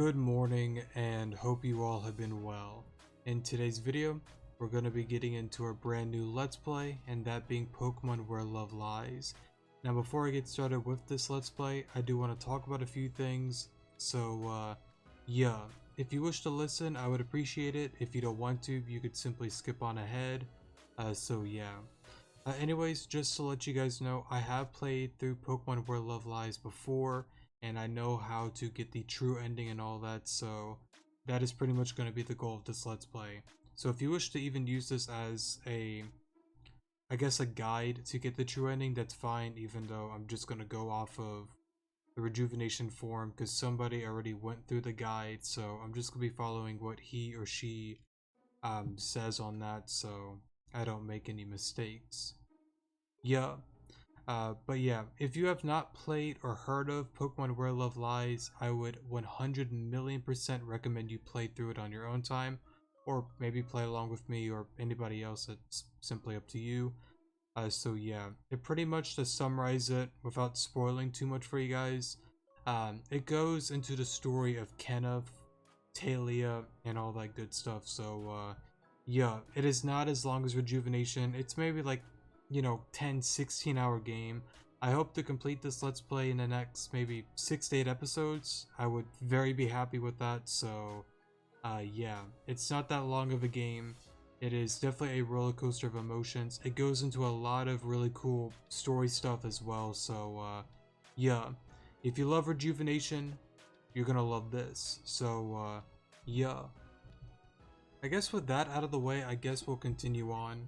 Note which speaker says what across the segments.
Speaker 1: Good morning and hope you all have been well. In today's video, we're going to be getting into a brand new Let's Play, and that being Pokemon Where Love Lies. Now before I get started with this Let's Play, I do want to talk about a few things. So yeah, if you wish to listen, I would appreciate it. If you don't want to, you could simply skip on ahead. Anyways, just to let you guys know, I have played through Pokemon Where Love Lies before, and I know how to get the true ending and all that, so that is pretty much going to be the goal of this Let's Play. So if you wish to even use this as a guide to get the true ending, that's fine, even though I'm just going to go off of the Rejuvenation form because somebody already went through the guide, so I'm just going to be following what he or she says on that, so I don't make any mistakes. But yeah, if you have not played or heard of Pokemon Where Love Lies, I would 100,000,000% recommend you play through it on your own time, or maybe play along with me or anybody else. It's simply up to you. So yeah, it pretty much, to summarize it without spoiling too much for you guys, it goes into the story of Kenneth, Talia, and all that good stuff. So yeah, it is not as long as Rejuvenation. It's maybe like 10-16 hour game. I hope to complete this Let's Play in the next maybe 6 to 8 episodes. I would very be happy with that. So yeah, it's not that long of a game. It is definitely a roller coaster of emotions. It goes into a lot of really cool story stuff as well. So yeah, if you love Rejuvenation, you're gonna love this. So yeah, I guess with that out of the way, I guess we'll continue on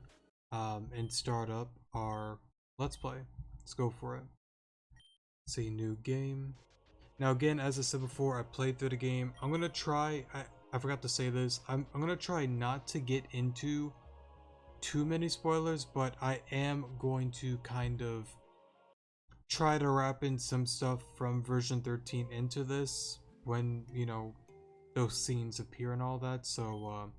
Speaker 1: and start up our Let's Play. Let's go for it. Say new game. Now again, as I said before, I played through the game. I'm gonna try, I forgot to say this, I'm gonna try not to get into too many spoilers, but I am going to kind of try to wrap in some stuff from version 13 into this when, those scenes appear and all that. So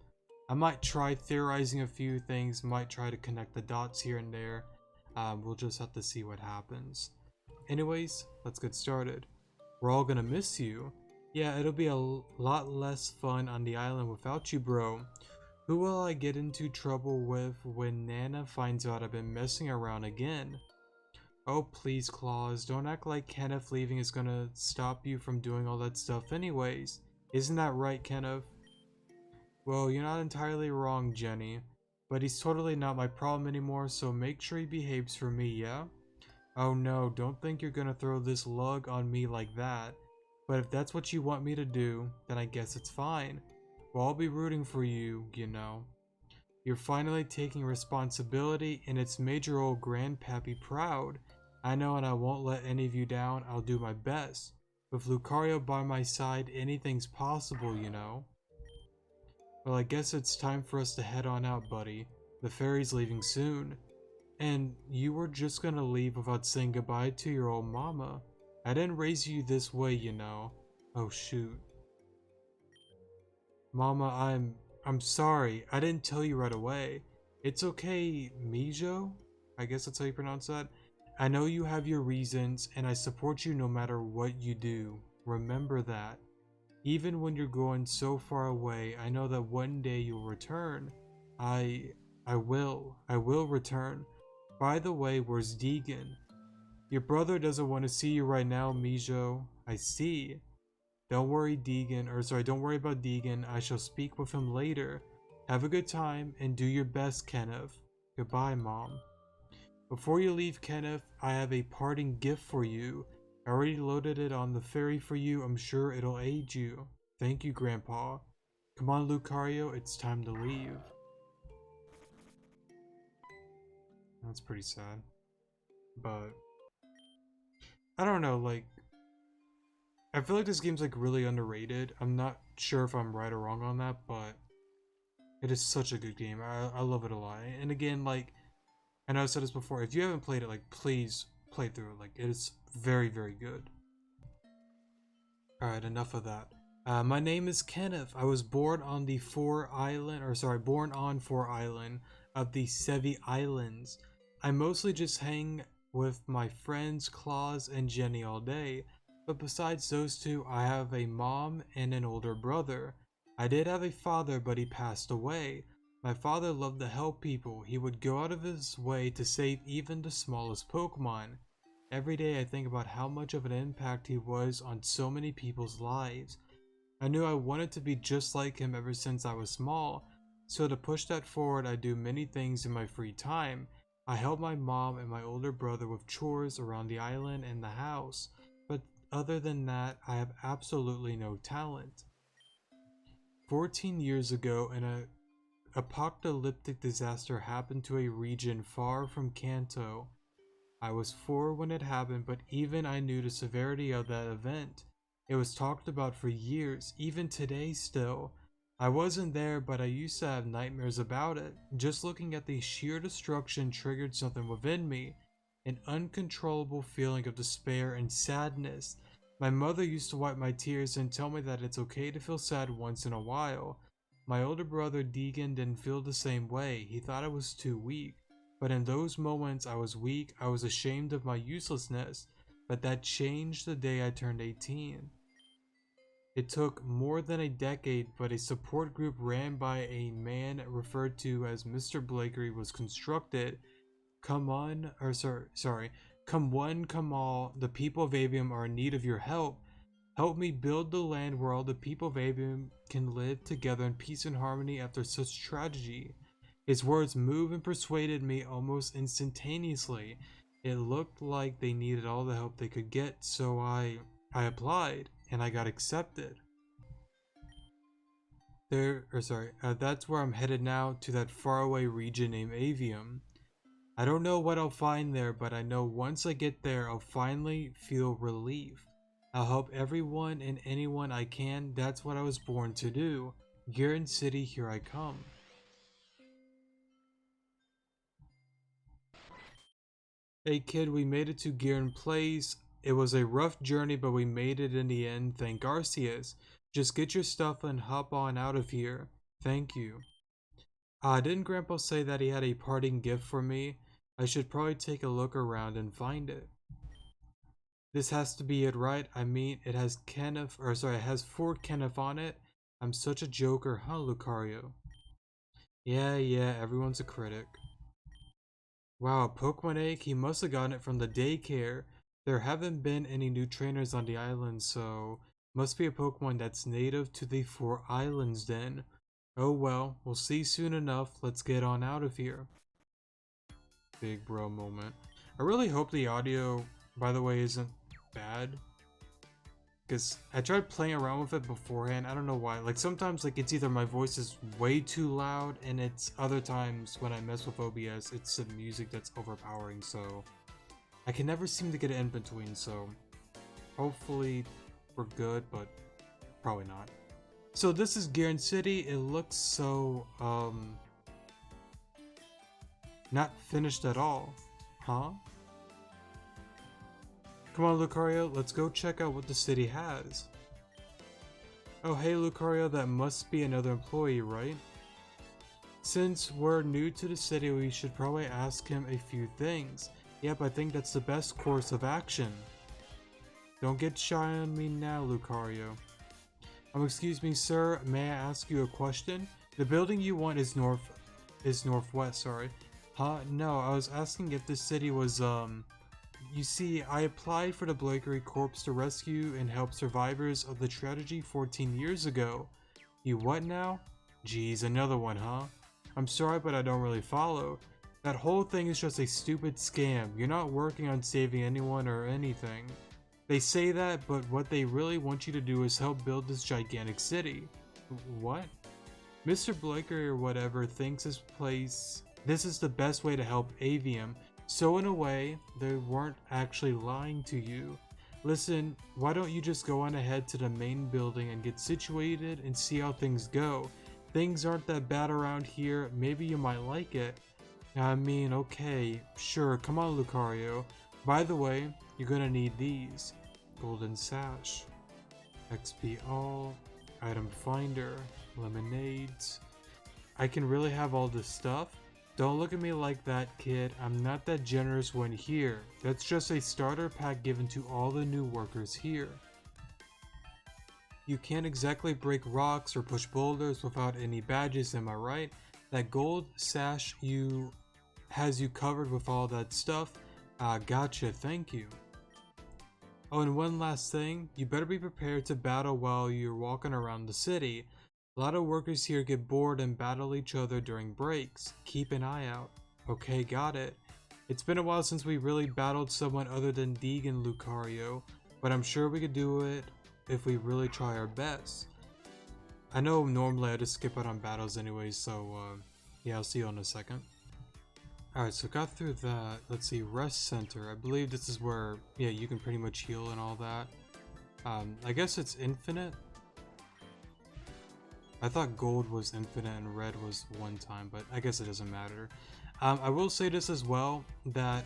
Speaker 1: I might try theorizing a few things, might try to connect the dots here and there. We'll just have to see what happens. Anyways, let's get started. We're all gonna miss you. Yeah, it'll be a lot less fun on the island without you, bro. Who will I get into trouble with when Nana finds out I've been messing around again? Oh, please, Claus, don't act like Kenneth leaving is gonna stop you from doing all that stuff anyways. Isn't that right, Kenneth? Well, you're not entirely wrong, Jenny. But he's totally not my problem anymore, so make sure he behaves for me, yeah? Oh no, don't think you're gonna throw this lug on me like that. But if that's what you want me to do, then I guess it's fine. Well, I'll be rooting for you, you know. You're finally taking responsibility, and it's made your old grandpappy proud. I know, and I won't let any of you down. I'll do my best. With Lucario by my side, anything's possible, you know. Well, I guess it's time for us to head on out, buddy. The ferry's leaving soon. And you were just gonna leave without saying goodbye to your old mama. I didn't raise you this way, you know. Oh shoot. Mama, I'm sorry. I didn't tell you right away. It's okay, Mijo? I guess that's how you pronounce that. I know you have your reasons, and I support you no matter what you do. Remember that. Even when you're going so far away, I know that one day you'll return. I will return. By the way, where's Deegan? Your brother doesn't want to see you right now, Mijo. I see. Don't worry, don't worry about Deegan. I shall speak with him later. Have a good time and do your best, Kenneth. Goodbye, Mom. Before you leave, Kenneth, I have a parting gift for you. I already loaded it on the ferry for you. I'm sure it'll aid you. Thank you, Grandpa. Come on, Lucario, it's time to leave. That's pretty sad. But I don't know, like, I feel like this game's like really underrated. I'm not sure if I'm right or wrong on that, but it is such a good game. I love it a lot. And again, like, I know I said this before, if you haven't played it, like, please play through it. Like, it is very, very good. Alright, enough of that. My name is Kenneth. I was born on Four Island of the Sevi Islands. I mostly just hang with my friends Claus and Jenny all day. But besides those two, I have a mom and an older brother. I did have a father, but he passed away. My father loved to help people. He would go out of his way to save even the smallest Pokemon. Every day I think about how much of an impact he was on so many people's lives. I knew I wanted to be just like him ever since I was small, so to push that forward I do many things in my free time. I help my mom and my older brother with chores around the island and the house, but other than that I have absolutely no talent. 14 years ago, an apocalyptic disaster happened to a region far from Kanto. I was 4 when it happened, but even I knew the severity of that event. It was talked about for years, even today still. I wasn't there, but I used to have nightmares about it. Just looking at the sheer destruction triggered something within me, an uncontrollable feeling of despair and sadness. My mother used to wipe my tears and tell me that it's okay to feel sad once in a while. My older brother Deegan didn't feel the same way. He thought I was too weak. But in those moments I was weak, I was ashamed of my uselessness, but that changed the day I turned 18. It took more than a decade, but a support group ran by a man referred to as Mr. Blakery was constructed. Come on, or sorry, come one, come all, the people of Avium are in need of your help. Help me build the land where all the people of Avium can live together in peace and harmony after such tragedy. His words moved and persuaded me almost instantaneously. It looked like they needed all the help they could get, so I applied and I got accepted. That's where I'm headed now, to that faraway region named Avium. I don't know what I'll find there, but I know once I get there, I'll finally feel relief. I'll help everyone and anyone I can. That's what I was born to do. Garen City, here I come. Hey kid, we made it to Garen Place. It was a rough journey, but we made it in the end, thank Arceus. Just get your stuff and hop on out of here. Thank you. Didn't Grandpa say that he had a parting gift for me? I should probably take a look around and find it. This has to be it, right? I mean, it has it has 4 Kenneth on it. I'm such a joker, huh, Lucario? Yeah, everyone's a critic. Wow, Pokemon egg? He must have gotten it from the daycare. There haven't been any new trainers on the island, so must be a Pokemon that's native to the 4 islands then. Oh well, we'll see soon enough. Let's get on out of here. Big bro moment. I really hope the audio, by the way, isn't bad. Because I tried playing around with it beforehand. I don't know why. Like sometimes like it's either my voice is way too loud, and it's other times when I mess with OBS, it's the music that's overpowering. So I can never seem to get it in between. So hopefully we're good, but probably not. So this is Garen City. It looks so not finished at all, huh? Come on, Lucario, let's go check out what the city has. Oh, hey, Lucario, that must be another employee, right? Since we're new to the city, we should probably ask him a few things. Yep, I think that's the best course of action. Don't get shy on me now, Lucario. Excuse me, sir, may I ask you a question? The building you want is northwest, sorry. Huh? No, I was asking if this city was, You see, I applied for the Blakery Corps to rescue and help survivors of the tragedy 14 years ago. You what now? Geez, another one, huh? I'm sorry, but I don't really follow. That whole thing is just a stupid scam. You're not working on saving anyone or anything. They say that, but what they really want you to do is help build this gigantic city. What? Mr. Blakery or whatever thinks this is the best way to help Avium. So in a way, they weren't actually lying to you. Listen, why don't you just go on ahead to the main building and get situated and see how things go? Things aren't that bad around here, maybe you might like it. I mean, okay, sure, come on Lucario. By the way, you're gonna need these. Golden Sash, XP All, Item Finder, Lemonades. I can really have all this stuff? Don't look at me like that, kid. I'm not that generous one here. That's just a starter pack given to all the new workers here. You can't exactly break rocks or push boulders without any badges, am I right? That gold sash has you covered with all that stuff. Gotcha, thank you. Oh, and one last thing, you better be prepared to battle while you're walking around the city. A lot of workers here get bored and battle each other during breaks. Keep an eye out. Okay, got it. It's been a while since we really battled someone other than Deeg and Lucario, but I'm sure we could do it if we really try our best. I know normally I just skip out on battles anyway, so yeah, I'll see you in a second. Alright, so got through that. Let's see, Rest Center. I believe this is where, yeah, you can pretty much heal and all that. I guess it's infinite. I thought gold was infinite and red was one time, but I guess it doesn't matter. I will say this as well, that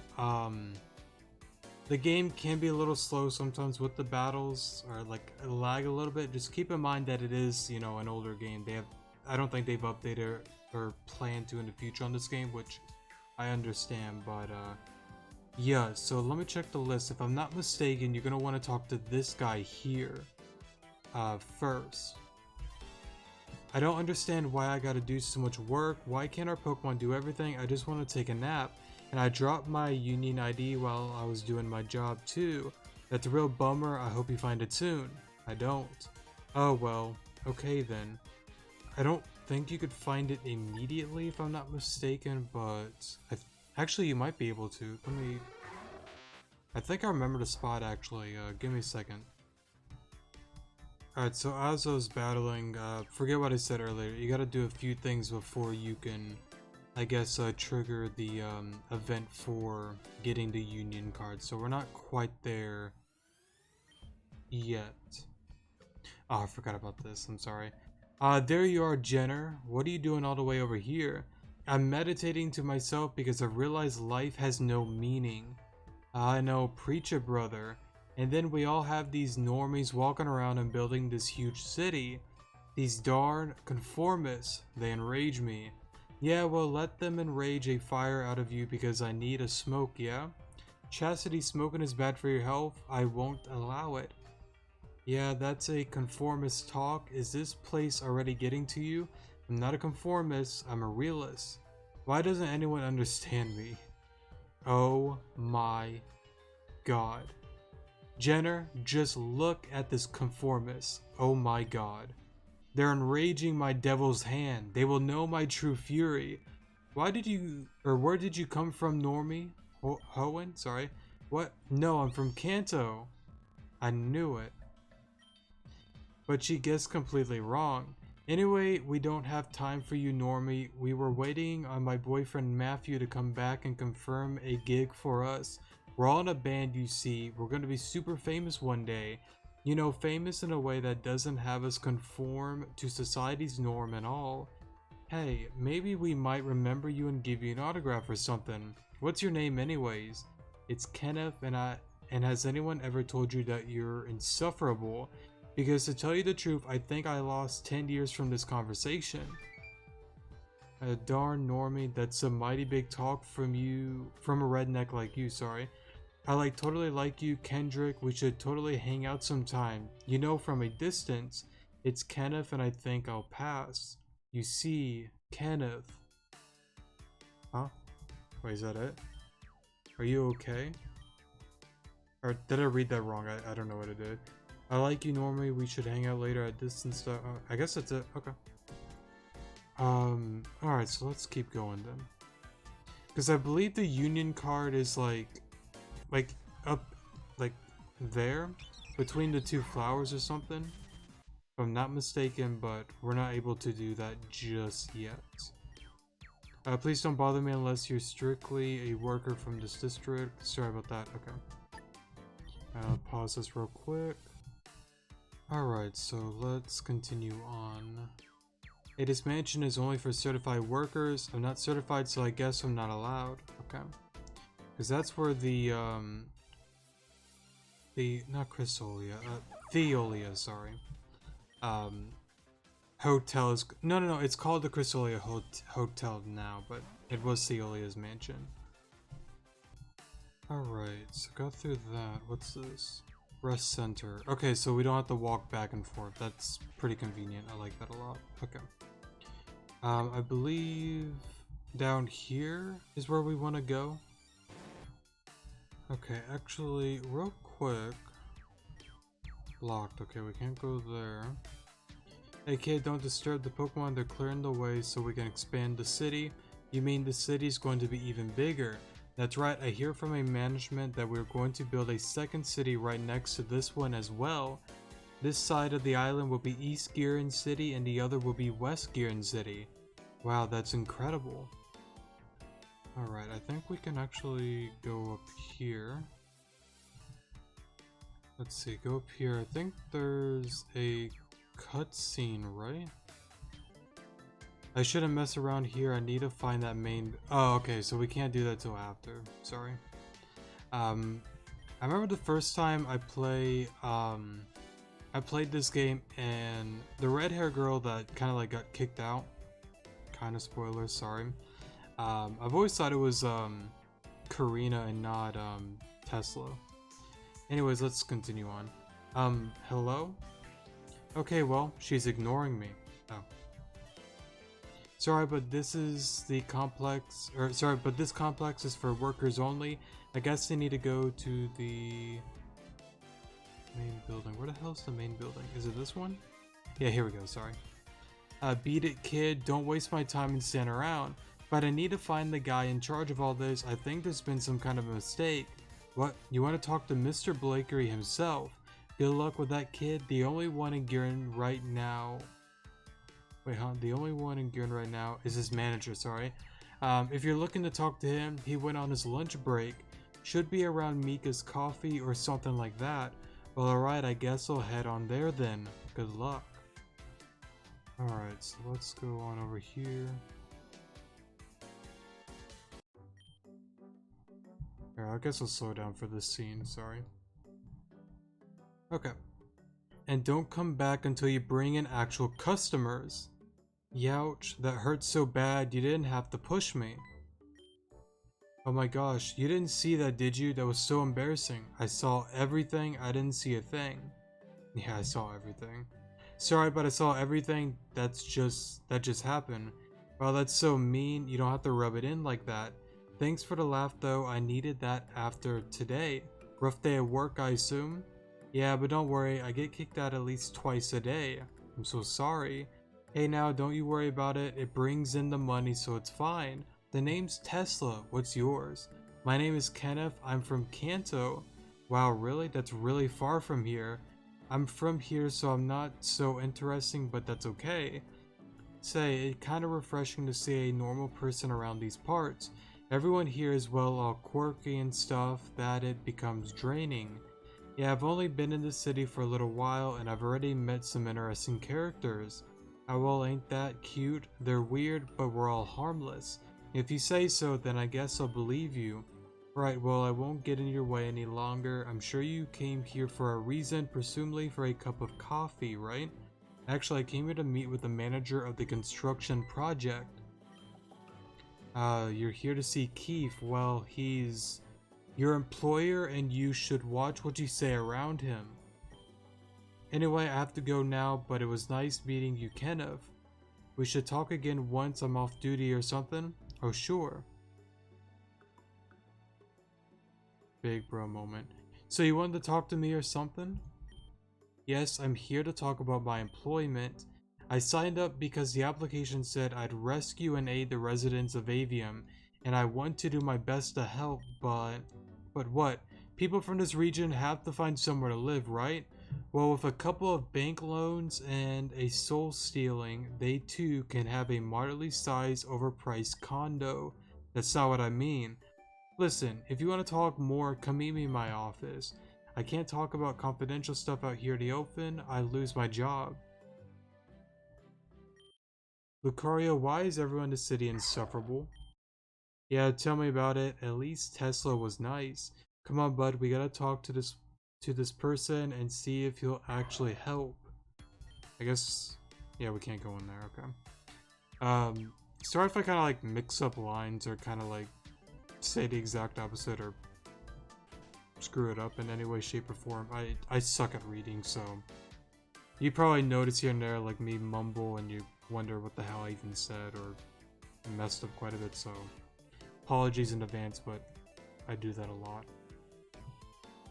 Speaker 1: the game can be a little slow sometimes with the battles, or like lag a little bit. Just keep in mind that it is, you know, an older game. I don't think they've updated or planned to in the future on this game, which I understand, but yeah, so let me check the list. If I'm not mistaken, you're gonna want to talk to this guy here first. I don't understand why I gotta do so much work. Why can't our Pokemon do everything? I just want to take a nap. And I dropped my Union ID while I was doing my job too. That's a real bummer. I hope you find it soon. I don't. Oh well, okay then. I don't think you could find it immediately if I'm not mistaken, but actually you might be able to. I think I remember the spot actually. Give me a second. Alright, so as I was battling, forget what I said earlier. You gotta do a few things before you can, I guess, trigger the event for getting the Union card. So we're not quite there yet. Oh, I forgot about this. I'm sorry. There you are, Jenner. What are you doing all the way over here? I'm meditating to myself because I've realized life has no meaning. I know, preach it, brother. And then we all have these normies walking around and building this huge city. These darn conformists, they enrage me. Yeah, well, let them enrage a fire out of you because I need a smoke, yeah? Chastity, smoking is bad for your health. I won't allow it. Yeah, that's a conformist talk. Is this place already getting to you? I'm not a conformist, I'm a realist. Why doesn't anyone understand me? Oh my god. Jenner, just look at this conformist. Oh my god. They're enraging my devil's hand. They will know my true fury. Where did you come from, Normie? Hoenn? Sorry. What? No, I'm from Kanto. I knew it. But she guessed completely wrong. Anyway, we don't have time for you, Normie. We were waiting on my boyfriend Matthew to come back and confirm a gig for us. We're all in a band, you see. We're going to be super famous one day. You know, famous in a way that doesn't have us conform to society's norm and all. Hey, maybe we might remember you and give you an autograph or something. What's your name anyways? It's Kenneth, and has anyone ever told you that you're insufferable? Because to tell you the truth, I think I lost 10 years from this conversation. Darn Normie, that's a mighty big talk from a redneck like you, sorry. I totally like you, Kendrick. We should totally hang out sometime. You know, from a distance, it's Kenneth and I think I'll pass. You see, Kenneth. Huh? Wait, is that it? Are you okay? Or did I read that wrong? I don't know what I did. I like you, Normie. We should hang out later at distance. I guess that's it. Okay. Alright, so let's keep going then. Because I believe the Union card is like up there between the two flowers or something, if I'm not mistaken, but we're not able to do that just yet. Please don't bother me unless you're strictly a worker from this district. Sorry about that. Okay, pause this real quick. Alright, so let's continue on. Hey, this mansion is only for certified workers. I'm not certified, so I guess I'm not allowed. Okay. Because that's where the not Chrysolia, Theolia, sorry. Hotel is no, it's called the Crystalia Hotel now, but it was Ceolia's mansion. Alright, so got through that. What's this? Rest center. Okay, so we don't have to walk back and forth. That's pretty convenient. I like that a lot. Okay. I believe down here is where we want to go. Okay, actually, real quick. Locked. Okay, we can't go there. Hey kid, don't disturb the Pokemon. They're clearing the way so we can expand the city. You mean the city's going to be even bigger? That's right, I hear from a management that we're going to build a second city right next to this one as well. This side of the island will be East Giron City and the other will be West Giron City. Wow, that's incredible. Alright, I think we can actually go up here. Let's see, go up here. I think there's a cutscene, right? I shouldn't mess around here. I need to find that main... Oh, okay, so we can't do that till after. Sorry. I remember the first time I played this game and the red hair girl that kind of like got kicked out. Kind of spoilers, sorry. I've always thought it was Karina and not Tesla. Anyways, let's continue on. Hello? Okay, well, she's ignoring me. Oh. Sorry, but this is the complex, or sorry, but this complex is for workers only. I guess they need to go to the main building. Where the hell's the main building? Is it this one? Yeah, here we go, sorry. Beat it, kid. Don't waste my time and stand around. But I need to find the guy in charge of all this. I think there's been some kind of a mistake. What? You want to talk to Mr. Blakery himself? Good luck with that, kid. The only one in Giron right now... Wait, huh? The only one in Giron right now is his manager, sorry. If you're looking to talk to him, he went on his lunch break. Should be around Mika's coffee or something like that. Well, alright, I guess I'll head on there then. Good luck. Alright, so let's go on over here. Alright, I guess I'll slow down for this scene, sorry. Okay. And don't come back until you bring in actual customers. Youch, that hurts so bad you didn't have to push me. Oh my gosh, you didn't see that, did you? That was so embarrassing. I saw everything, I didn't see a thing. Yeah, I saw everything. Sorry, but I saw everything. That just happened. Well, that's so mean. You don't have to rub it in like that. Thanks for the laugh though, I needed that after today. Rough day at work, I assume? Yeah, but don't worry, I get kicked out at least twice a day. I'm so sorry. Hey now, don't you worry about it. It brings in the money, so it's fine. The name's Tesla. What's yours? My name is Kenneth. I'm from Kanto. Wow, really? That's really far from here. I'm from here, so I'm not so interesting, but that's okay. Say, it's kind of refreshing to see a normal person around these parts. Everyone here is well all quirky and stuff that it becomes draining. Yeah, I've only been in the city for a little while and I've already met some interesting characters. Oh well, ain't that cute? They're weird, but we're all harmless. If you say so, then I guess I'll believe you. Right, well, I won't get in your way any longer. I'm sure you came here for a reason, presumably for a cup of coffee, right? Actually, I came here to meet with the manager of the construction project. You're here to see Keith. Well, he's your employer and you should watch what you say around him. Anyway, I have to go now, but it was nice meeting you, Kenneth. We should talk again once I'm off duty or something. Oh, sure. Big bro moment. So you wanted to talk to me or something? Yes, I'm here to talk about my employment. I signed up because the application said I'd rescue and aid the residents of Avium, and I want to do my best to help, but what? People from this region have to find somewhere to live, right? Well, with a couple of bank loans and a soul stealing, they too can have a moderately sized, overpriced condo. That's not what I mean. Listen, if you want to talk more, come meet me in my office. I can't talk about confidential stuff out here in the open. I lose my job. Lucario, why is everyone in the city insufferable? Yeah, tell me about it. At least Tesla was nice. Come on, bud, we gotta talk to this person and see if he'll actually help. I guess Yeah, we can't go in there. Okay. Sorry if I kind of like mix up lines or kind of like say the exact opposite or screw it up in any way, shape, or form. I suck at reading, so you probably notice here and there like me mumble and you wonder what the hell I even said or messed up quite a bit. So apologies in advance, but I do that a lot.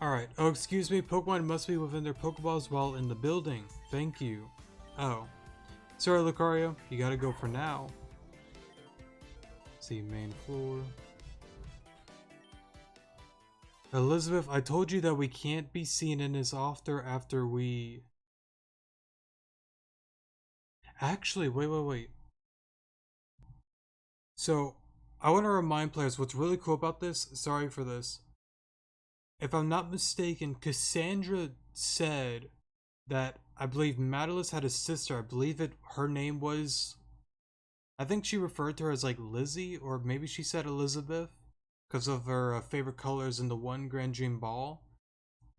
Speaker 1: Alright, oh excuse me, Pokemon must be within their Pokeballs while in the building. Thank you. Oh. Sorry Lucario, you gotta go for now. See, main floor. Elizabeth, I told you that we can't be seen in his after we... Actually, wait. So, I want to remind players what's really cool about this. Sorry for this. If I'm not mistaken, Cassandra said that I believe Madalus had a sister. I believe her name was... I think she referred to her as like Lizzie, or maybe she said Elizabeth because of her favorite colors in the one Grand Dream Ball.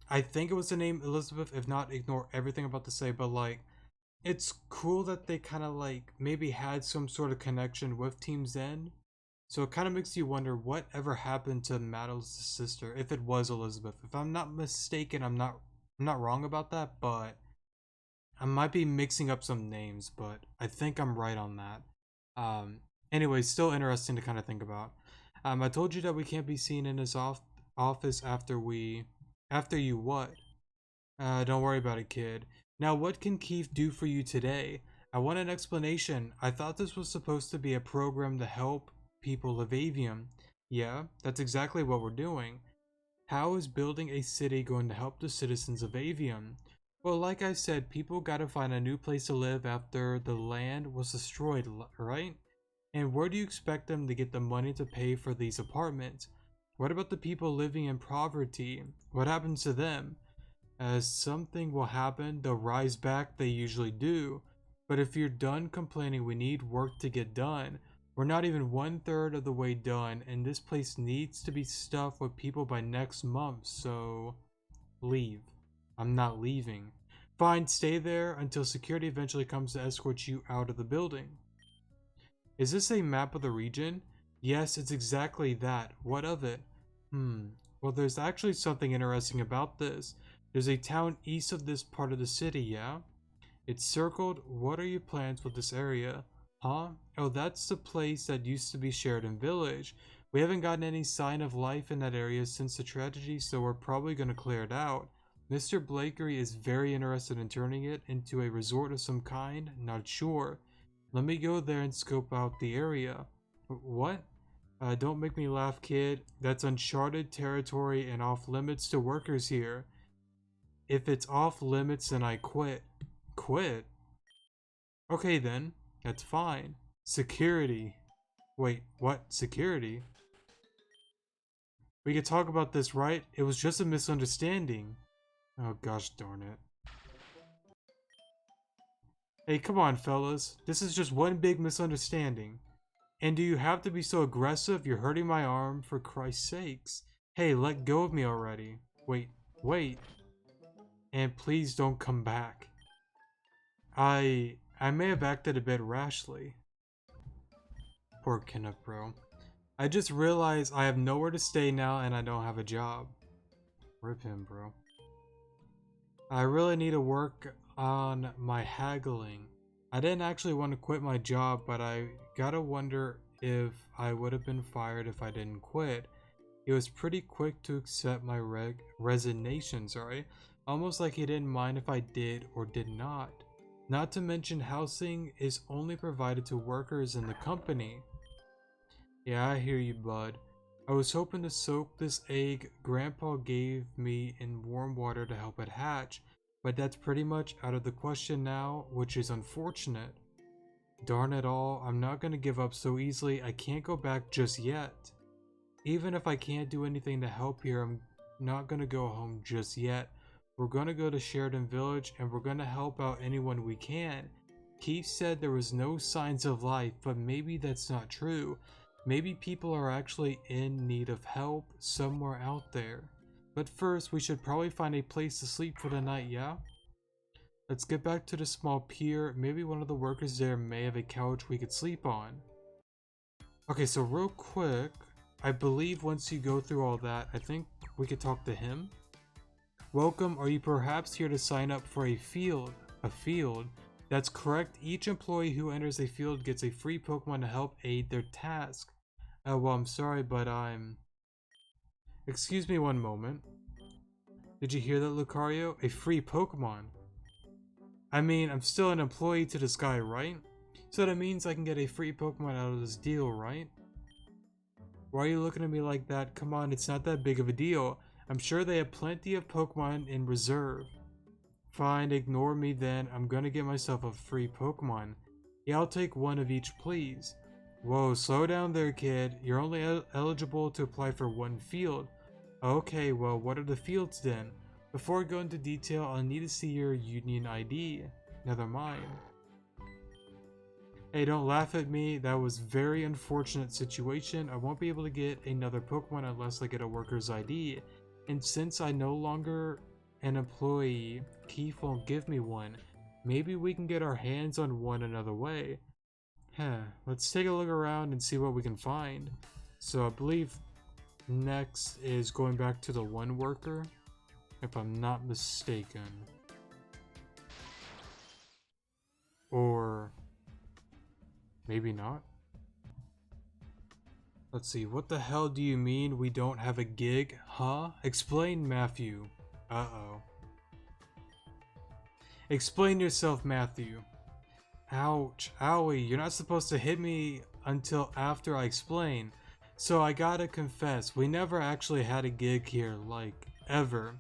Speaker 1: I think it was the name Elizabeth. If not, ignore everything I'm about to say. But like, it's cool that they kind of like maybe had some sort of connection with Team Zen. So it kind of makes you wonder whatever happened to Madeline's sister, if it was Elizabeth. If I'm not mistaken, I'm not wrong about that, but I might be mixing up some names, but I think I'm right on that. Anyway, still interesting to kind of think about. I told you that we can't be seen in his office after you what? Don't worry about it, kid. Now, what can Keith do for you today? I want an explanation. I thought this was supposed to be a program to help people of Avium. Yeah, that's exactly what we're doing. How is building a city going to help the citizens of Avium? Well, like I said, people gotta find a new place to live after the land was destroyed, right? And where do you expect them to get the money to pay for these apartments? What about the people living in poverty? What happens to them? As something will happen, they'll rise back, they usually do. But if you're done complaining, we need work to get done. We're not even 1/3 of the way done, and this place needs to be stuffed with people by next month, so... leave. I'm not leaving. Fine, stay there until security eventually comes to escort you out of the building. Is this a map of the region? Yes, it's exactly that. What of it? Well, there's actually something interesting about this. There's a town east of this part of the city, yeah? It's circled. What are your plans with this area? Huh? Oh, that's the place that used to be Sheridan Village. We haven't gotten any sign of life in that area since the tragedy, so we're probably going to clear it out. Mr. Blakery is very interested in turning it into a resort of some kind. Not sure. Let me go there and scope out the area. What? Don't make me laugh, kid. That's uncharted territory and off limits to workers here. If it's off limits, then I quit. Quit? Okay then, that's fine. Security. Wait, what? Security? We could talk about this, right? It was just a misunderstanding. Oh gosh darn it. Hey, come on fellas. This is just one big misunderstanding. And do you have to be so aggressive? You're hurting my arm, for Christ's sakes. Hey, let go of me already. Wait. And please don't come back. I may have acted a bit rashly. Poor Kenneth, bro. I just realized I have nowhere to stay now and I don't have a job. Rip him, bro. I really need to work on my haggling. I didn't actually want to quit my job, but I gotta wonder if I would have been fired if I didn't quit. He was pretty quick to accept my resignation, almost like he didn't mind if I did or did not. Not to mention housing is only provided to workers in the company. Yeah, I hear you, bud. I was hoping to soak this egg Grandpa gave me in warm water to help it hatch, but that's pretty much out of the question now, which is unfortunate. Darn it all, I'm not gonna give up so easily. I can't go back just yet. Even if I can't do anything to help here, I'm not gonna go home just yet. We're gonna go to Sheridan Village and we're gonna help out anyone we can. Keith said there was no signs of life, but maybe that's not true. Maybe people are actually in need of help somewhere out there. But first, we should probably find a place to sleep for the night, yeah? Let's get back to the small pier. Maybe one of the workers there may have a couch we could sleep on. Okay, so real quick, I believe once you go through all that, I think we could talk to him. Welcome, are you perhaps here to sign up for a field? A field? That's correct. Each employee who enters a field gets a free Pokemon to help aid their task. Well, I'm sorry, but Excuse me one moment. Did you hear that, Lucario? A free Pokemon. I mean, I'm still an employee to this guy, right? So that means I can get a free Pokemon out of this deal, right? Why are you looking at me like that? Come on, it's not that big of a deal. I'm sure they have plenty of Pokemon in reserve. Fine, ignore me then. I'm gonna get myself a free Pokemon. Yeah, I'll take one of each, please. Whoa, slow down there, kid. You're only eligible to apply for one field. Okay, well, what are the fields then? Before I go into detail, I'll need to see your Union ID. Never mind. Hey, don't laugh at me. That was a very unfortunate situation. I won't be able to get another Pokemon unless I get a worker's ID. And since I no longer an employee, Keith won't give me one. Maybe we can get our hands on one another way. Let's take a look around and see what we can find. So I believe next is going back to the one worker, if I'm not mistaken. Or maybe not. Let's see, what the hell do you mean we don't have a gig? Huh? Explain, Matthew. Uh-oh. Explain yourself, Matthew. Ouch. Owie, you're not supposed to hit me until after I explain. So I gotta confess, we never actually had a gig here, like, ever.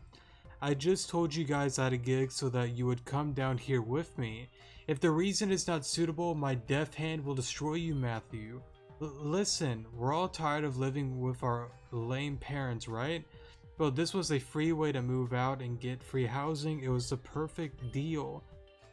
Speaker 1: I just told you guys I had a gig so that you would come down here with me. If the reason is not suitable, my deft hand will destroy you, Matthew. Listen, we're all tired of living with our lame parents, right? Well, this was a free way to move out and get free housing. It was the perfect deal.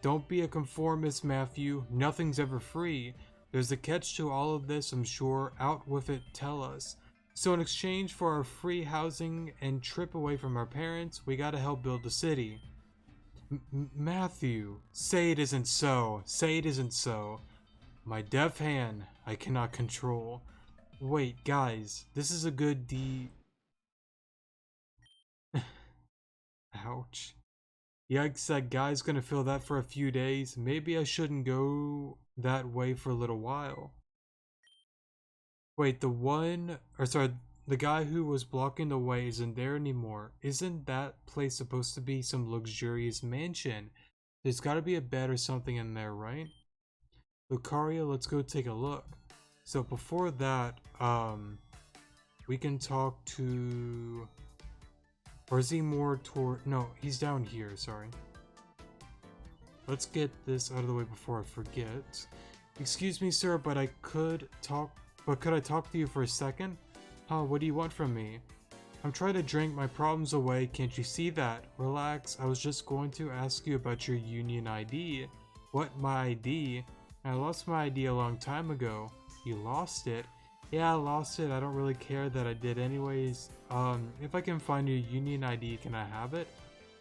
Speaker 1: Don't be a conformist, Matthew. Nothing's ever free. There's a catch to all of this, I'm sure. Out with it, tell us. So in exchange for our free housing and trip away from our parents, we gotta help build the city. Matthew, say it isn't so. Say it isn't so. My deaf hand, I cannot control. Wait, guys, this is a good Ouch. Yikes, that guy's gonna feel that for a few days. Maybe I shouldn't go that way for a little while. Wait, the guy who was blocking the way isn't there anymore. Isn't that place supposed to be some luxurious mansion? There's gotta be a bed or something in there, right? Lucario, let's go take a look. So before that, we can talk to... Or is he more toward... No, he's down here, sorry. Let's get this out of the way before I forget. Excuse me, sir, but could I talk to you for a second? Huh, what do you want from me? I'm trying to drink my problems away, can't you see that? Relax, I was just going to ask you about your Union ID. What, my ID? I lost my ID a long time ago. You lost it? Yeah, I lost it. I don't really care that I did anyways. If I can find your Union ID, can I have it?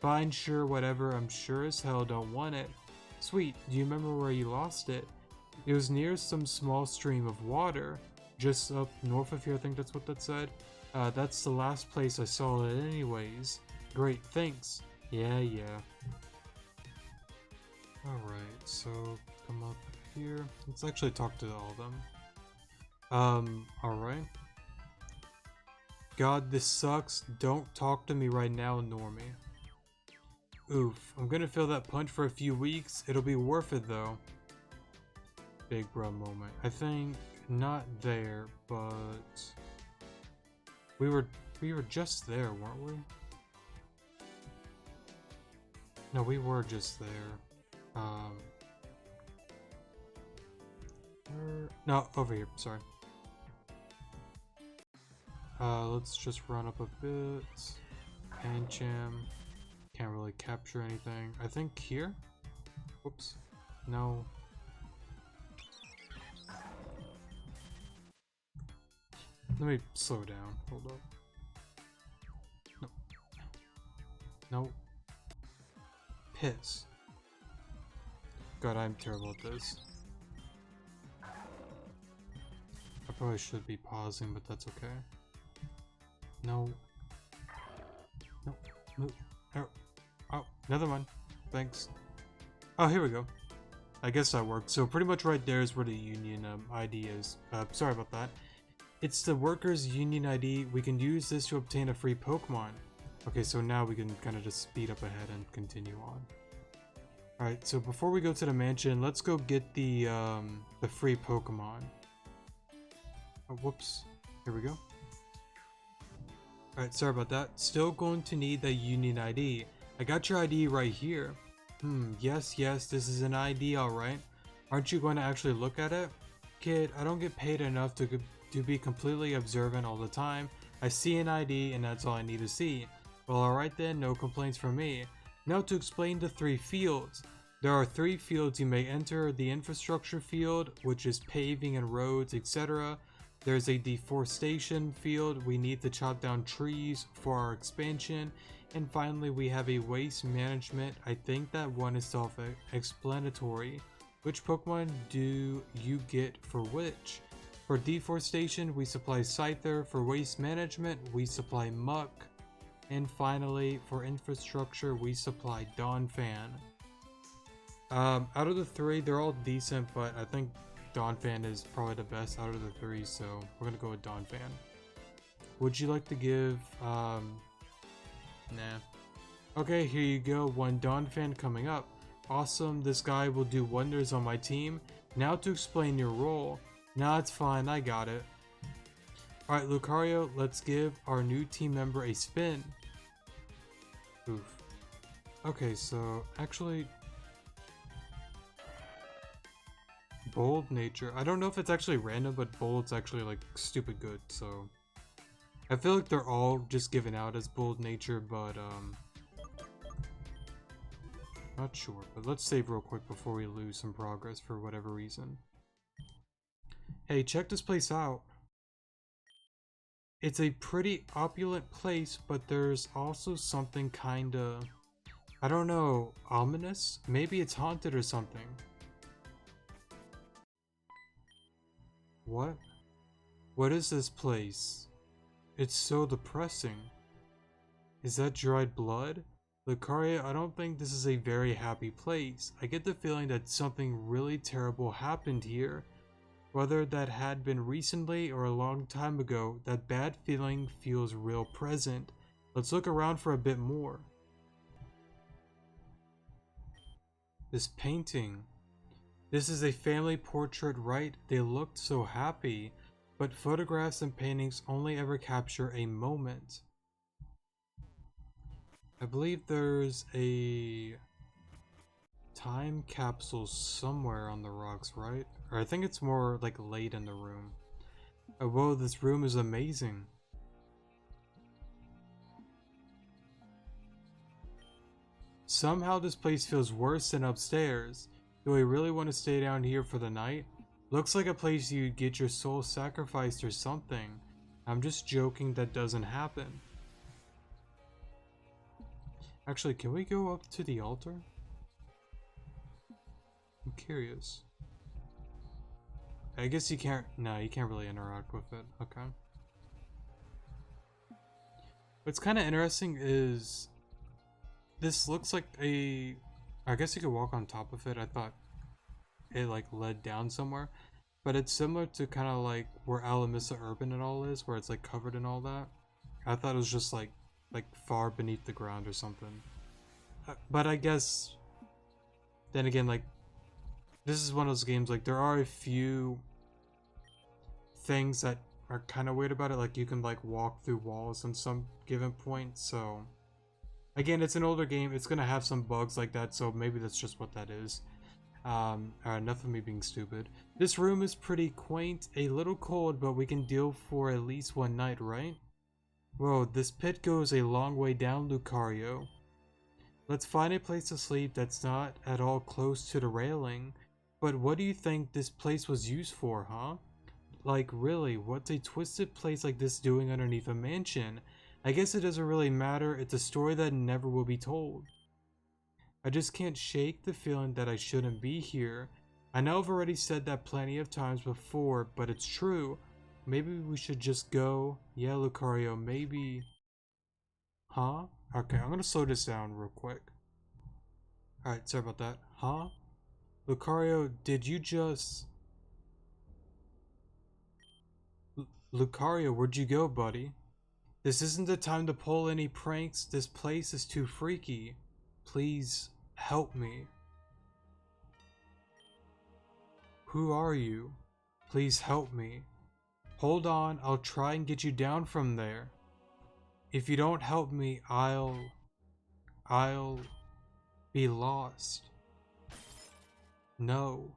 Speaker 1: Fine, sure, whatever. I'm sure as hell don't want it. Sweet, do you remember where you lost it? It was near some small stream of water. Just up north of here, I think that's what that said. That's the last place I saw it anyways. Great, thanks. Yeah. Alright, so come up here. Let's actually talk to all of them. Alright. God, this sucks. Don't talk to me right now, Normie. Oof, I'm gonna feel that punch for a few weeks. It'll be worth it though. Big bro moment. I think not there, but we were just there, weren't we? No, we were just there. No, over here, sorry. Let's just run up a bit. Pancham. Can't really capture anything. I think here? Whoops. No. Let me slow down. Hold up. No. No. Piss. God, I'm terrible at this. I probably should be pausing, but that's okay. No. No. Move. Oh. Oh, another one. Thanks. Oh, here we go. I guess that worked. So pretty much right there is where the union ID is. Sorry about that. It's the workers union ID. We can use this to obtain a free Pokemon. Okay, so now we can kind of just speed up ahead and continue on. Alright, so before we go to the mansion, let's go get the free Pokemon. Oh, whoops. Here we go. Alright, sorry about that. Still going to need the union ID. I got your ID right here. Yes, this is an ID, alright. Aren't you going to actually look at it? Kid, I don't get paid enough to be completely observant all the time. I see an ID and that's all I need to see. Well, alright then, no complaints from me. Now to explain the 3 fields. There are 3 fields you may enter. The infrastructure field, which is paving and roads, etc. There's a deforestation field. We need to chop down trees for our expansion. And finally, we have a waste management. I think that one is self-explanatory. Which Pokemon do you get for which? For deforestation, we supply Scyther. For waste management, we supply Muck. And finally, for infrastructure, we supply Donphan. Out of the 3, they're all decent, but I think Donphan is probably the best out of the 3, so we're gonna go with Donphan. Would you like to give, Nah. Okay, here you go, 1 Donphan coming up. Awesome, this guy will do wonders on my team. Now to explain your role. Nah, it's fine, I got it. Alright, Lucario, let's give our new team member a spin. Oof. Okay, so actually... Bold nature. I don't know if it's actually random, but bold's actually like stupid good, so... I feel like they're all just given out as bold nature, but not sure. But let's save real quick before we lose some progress for whatever reason. Hey, check this place out. It's a pretty opulent place, but there's also something kinda... I don't know, ominous? Maybe it's haunted or something. What? What is this place? It's so depressing. Is that dried blood? Lucario, I don't think this is a very happy place. I get the feeling that something really terrible happened here. Whether that had been recently or a long time ago, that bad feeling feels real present. Let's look around for a bit more. This painting. This is a family portrait, right? They looked so happy, but photographs and paintings only ever capture a moment. I believe there's a time capsule somewhere on the rocks, right? Or I think it's more like late in the room. Oh, whoa, this room is amazing. Somehow this place feels worse than upstairs. Do we really want to stay down here for the night? Looks like a place you'd get your soul sacrificed or something. I'm just joking, that doesn't happen. Actually, can we go up to the altar? I'm curious. I guess you can't, no, you can't really interact with it. Okay. What's kind of interesting is this looks like a, I guess you could walk on top of it. I thought it like led down somewhere, but it's similar to kind of like where Alamissa Urban and all is, where it's like covered in all that. I thought it was just like far beneath the ground or something. But I guess then again, like this is one of those games, like there are a few things that are kind of weird about it, like you can like walk through walls in some given point. So again, it's an older game, it's gonna have some bugs like that, so maybe that's just what that is. Alright, enough of me being stupid. This room is pretty quaint, a little cold, but we can deal for at least one night, right? Whoa, this pit goes a long way down, Lucario. Let's find a place to sleep that's not at all close to the railing. But what do you think this place was used for, huh? Like, really, what's a twisted place like this doing underneath a mansion? I guess it doesn't really matter, it's a story that never will be told. I just can't shake the feeling that I shouldn't be here. I know I've already said that plenty of times before, but it's true. Maybe we should just go. Yeah, Lucario, maybe. Huh? Okay, I'm gonna slow this down real quick. Alright, sorry about that. Huh? Lucario, did you just... Lucario, where'd you go, buddy? This isn't the time to pull any pranks. This place is too freaky. Please, help me. Who are you? Please help me. Hold on, I'll try and get you down from there. If you don't help me, I'll be lost. No.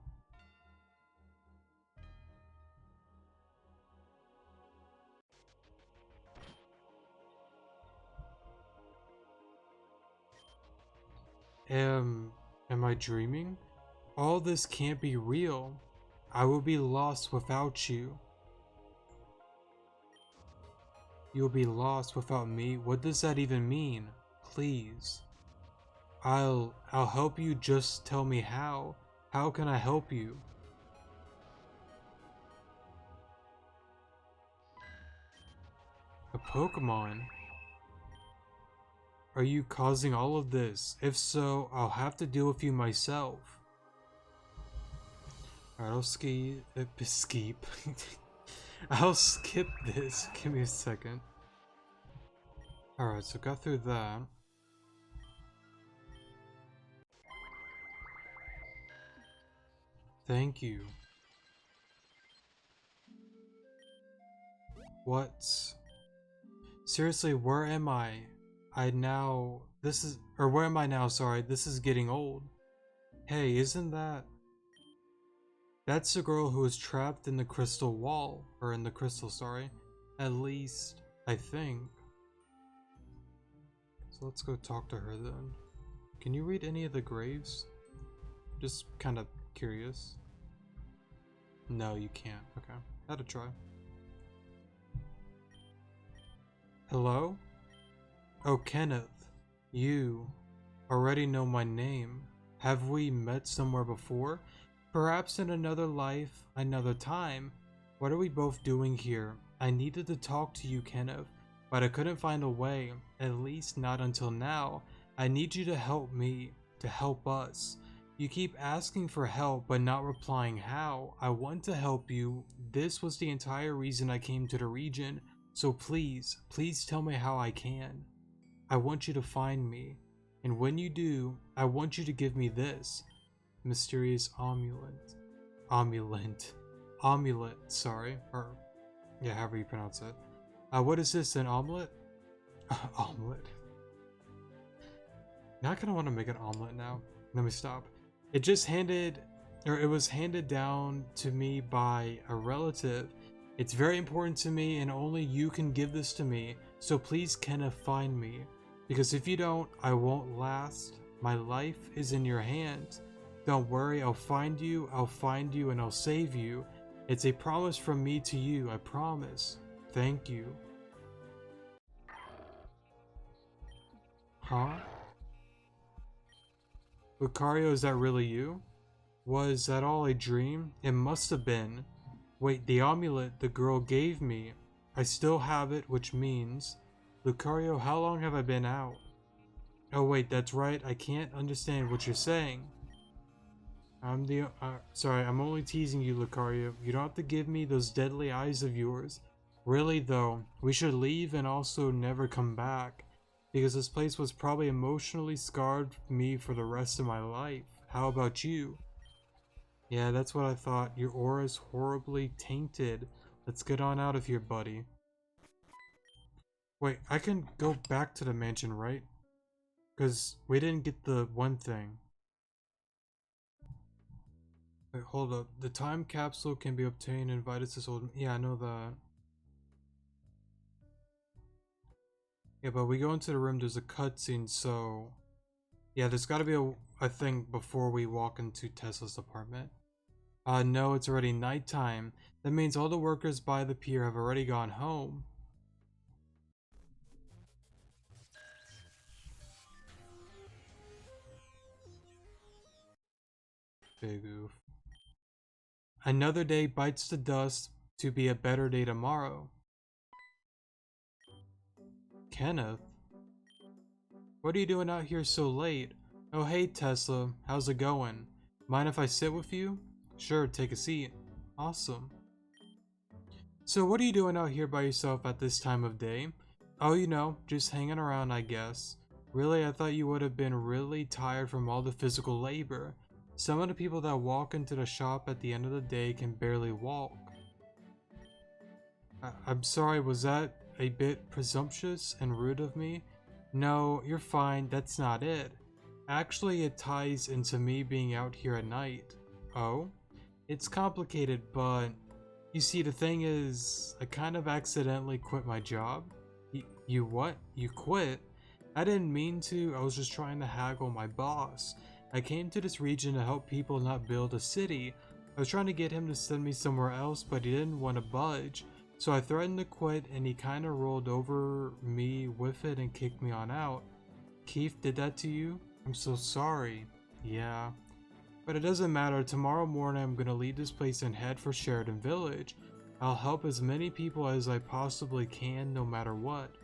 Speaker 1: Am I dreaming? All this can't be real. I will be lost without you. You'll be lost without me? What does that even mean? Please. I'll help you, just tell me how. How can I help you? A Pokemon? Are you causing all of this? If so, I'll have to deal with you myself. Alright, I'll skip. I'll skip this. Give me a second. Alright, so got through that. Thank you. What? Seriously, where am I? Where am I now? Sorry, this is getting old. Hey, isn't that... That's the girl who was trapped in the crystal wall. Or in the crystal, sorry. At least, I think. So let's go talk to her then. Can you read any of the graves? Just kind of curious. No, you can't. Okay, had to try. Hello? Oh, Kenneth. You already know my name. Have we met somewhere before? Perhaps in another life, another time. What are we both doing here? I needed to talk to you, Kenneth, but I couldn't find a way, at least not until now. I need you to help me, to help us. You keep asking for help, but not replying how. I want to help you. This was the entire reason I came to the region, so please, please tell me how I can. I want you to find me, and when you do, I want you to give me this. Mysterious amulet, sorry, or yeah, however you pronounce it. What is this, an omelet? Omelet. Now I kind of want to make an omelet now. Let me stop. It was handed down to me by a relative. It's very important to me, and only you can give this to me, so please, Kenneth, find me. Because if you don't, I won't last. My life is in your hands. Don't worry, I'll find you, and I'll save you. It's a promise from me to you, I promise. Thank you. Huh? Lucario, is that really you? Was that all a dream? It must have been. Wait, the amulet the girl gave me. I still have it, which means... Lucario, how long have I been out? Oh wait, that's right, I can't understand what you're saying. Sorry, I'm only teasing you, Lucario. You don't have to give me those deadly eyes of yours. Really though, we should leave and also never come back. Because this place was probably emotionally scarred me for the rest of my life. How about you? Yeah, that's what I thought. Your aura's horribly tainted. Let's get on out of here, buddy. Wait, I can go back to the mansion, right? Because we didn't get the one thing. Wait, hold up. The time capsule can be obtained in Vitus's old... Yeah, I know that. Yeah, but we go into the room, there's a cutscene, so... Yeah, there's gotta be a thing before we walk into Tesla's apartment. No, it's already nighttime. That means all the workers by the pier have already gone home. big oof. Another day bites the dust to be a better day tomorrow. Kenneth, what are you doing out here so late? Oh hey Tesla, how's it going? Mind if I sit with you? Sure, take a seat. Awesome. So what are you doing out here by yourself at this time of day? Oh, just hanging around, I guess. Really, I thought you would have been really tired from all the physical labor. Some of the people that walk into the shop at the end of the day can barely walk. I'm sorry, was that a bit presumptuous and rude of me? No, you're fine, that's not it. Actually, it ties into me being out here at night. Oh? It's complicated, but you see, the thing is, I kind of accidentally quit my job. You what? You quit? I didn't mean to, I was just trying to haggle my boss. I came to this region to help people not build a city. I was trying to get him to send me somewhere else, but he didn't want to budge. So I threatened to quit and he kinda rolled over me with it and kicked me on out. Keith did that to you? I'm so sorry. Yeah. But it doesn't matter, tomorrow morning I'm gonna leave this place and head for Sheridan Village. I'll help as many people as I possibly can, no matter what.